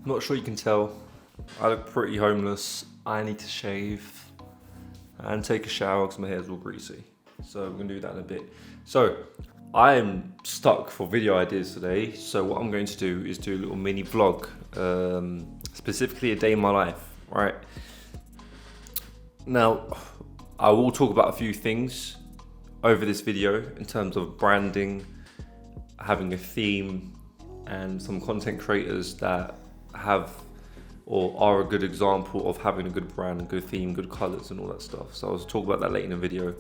I'm not sure you can tell. I look pretty homeless. I need to shave and take a shower because my hair's all greasy. So we're gonna do that in a bit. So I am stuck for video ideas today. So what I'm going to do is do a little mini vlog, specifically a day in my life, right? Now, I will talk about a few things over this video in terms of branding, having a theme, and some content creators that have or are a good example of having a good brand, a good theme, good colors and all that stuff. So I'll talk about that later in the video.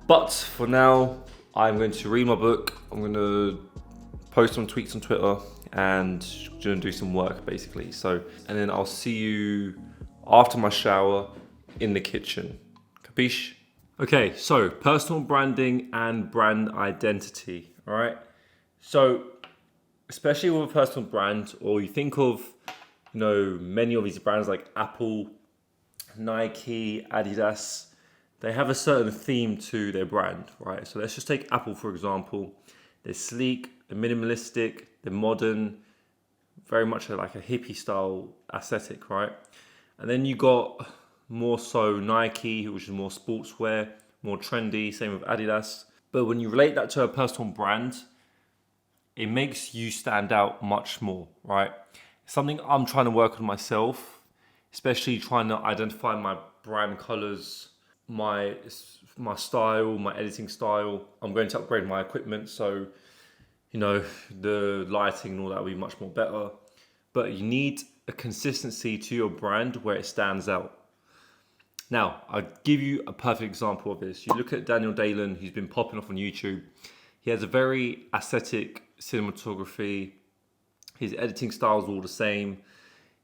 But for now, I'm going to read my book. I'm going to post some tweets on Twitter and going to do some work basically. So, and then I'll see you after my shower in the kitchen. Capiche? Okay, so personal branding and brand identity, all right? So, especially with a personal brand, or you think of, many of these brands like Apple, Nike, Adidas, they have a certain theme to their brand, right? So let's just take Apple, for example. They're sleek, they're minimalistic, they're modern, very much like a hippie style aesthetic, right? And then you got more so Nike, which is more sportswear, more trendy, same with Adidas. But when you relate that to a personal brand, it makes you stand out much more, right? Something I'm trying to work on myself, especially trying to identify my brand colors, my style, my editing style. I'm going to upgrade my equipment, so the lighting and all that will be much more better. But you need a consistency to your brand where it stands out. Now, I'll give you a perfect example of this. You look at Daniel Dalen, who's been popping off on YouTube. He has a very aesthetic cinematography. His editing style is all the same.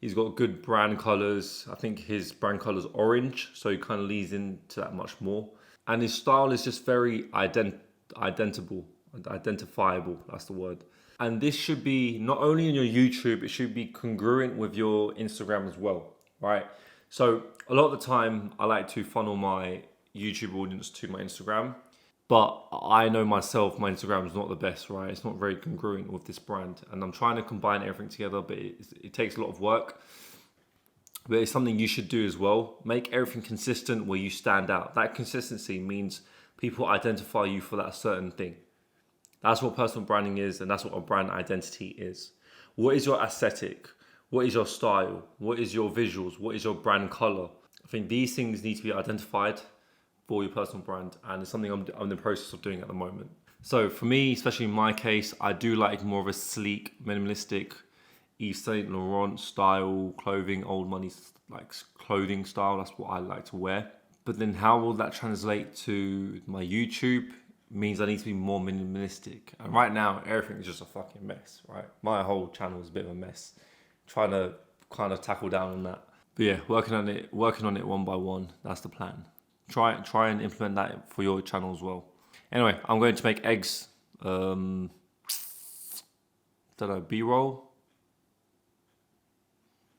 He's got good brand colors. I think his brand color is orange, so he kind of leads into that much more. And his style is just very identifiable. That's the word. And this should be not only in your YouTube, it should be congruent with your Instagram as well, right? So a lot of the time, I like to funnel my YouTube audience to my Instagram. But I know myself, my Instagram is not the best, right? It's not very congruent with this brand. And I'm trying to combine everything together, but it takes a lot of work. But it's something you should do as well. Make everything consistent where you stand out. That consistency means people identify you for that certain thing. That's what personal branding is, and that's what a brand identity is. What is your aesthetic? What is your style? What is your visuals? What is your brand color? I think these things need to be identified for your personal brand, and it's something I'm in the process of doing at the moment. So for me, especially in my case, I do like more of a sleek, minimalistic Yves Saint Laurent style clothing, old money like clothing style. That's what I like to wear. But then how will that translate to my YouTube? It means I need to be more minimalistic. And right now, everything is just a fucking mess, right? My whole channel is a bit of a mess. Trying to kind of tackle down on that. But yeah, working on it one by one. That's the plan. Try and implement that for your channel as well. Anyway, I'm going to make eggs. B-roll,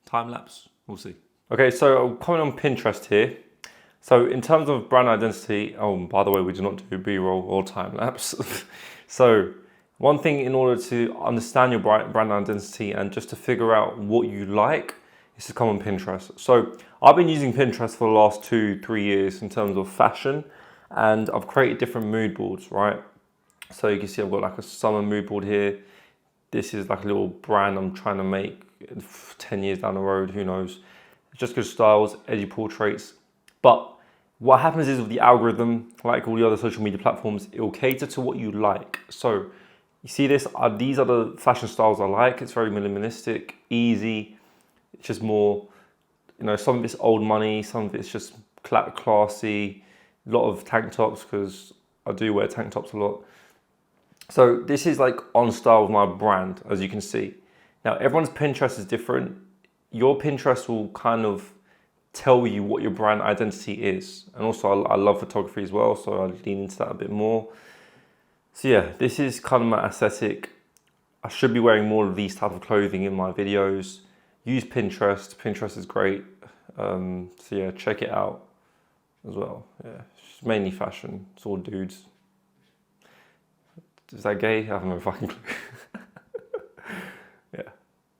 time lapse. We'll see. Okay, so I'm coming on Pinterest here. So in terms of brand identity, by the way, we do not do B-roll or time lapse. So one thing in order to understand your brand identity and just to figure out what you like is to come on Pinterest. So I've been using Pinterest for the last 2-3 years in terms of fashion, and I've created different mood boards, right? So you can see I've got like a summer mood board here. This is like a little brand I'm trying to make 10 years down the road, who knows? Just good styles, edgy portraits. But what happens is with the algorithm, like all the other social media platforms, it will cater to what you like. So you see this, these are the fashion styles I like. It's very minimalistic, easy. It's just more, some of it's old money, some of it's just classy, a lot of tank tops because I do wear tank tops a lot. So this is like on style with my brand, as you can see. Now everyone's Pinterest is different. Your Pinterest will kind of tell you what your brand identity is. And also I love photography as well, so I lean into that a bit more. So yeah, this is kind of my aesthetic. I should be wearing more of these type of clothing in my videos. Use Pinterest. Pinterest is great. So yeah, check it out as well. Yeah, it's mainly fashion. It's all dudes. Is that gay? I have no fucking clue.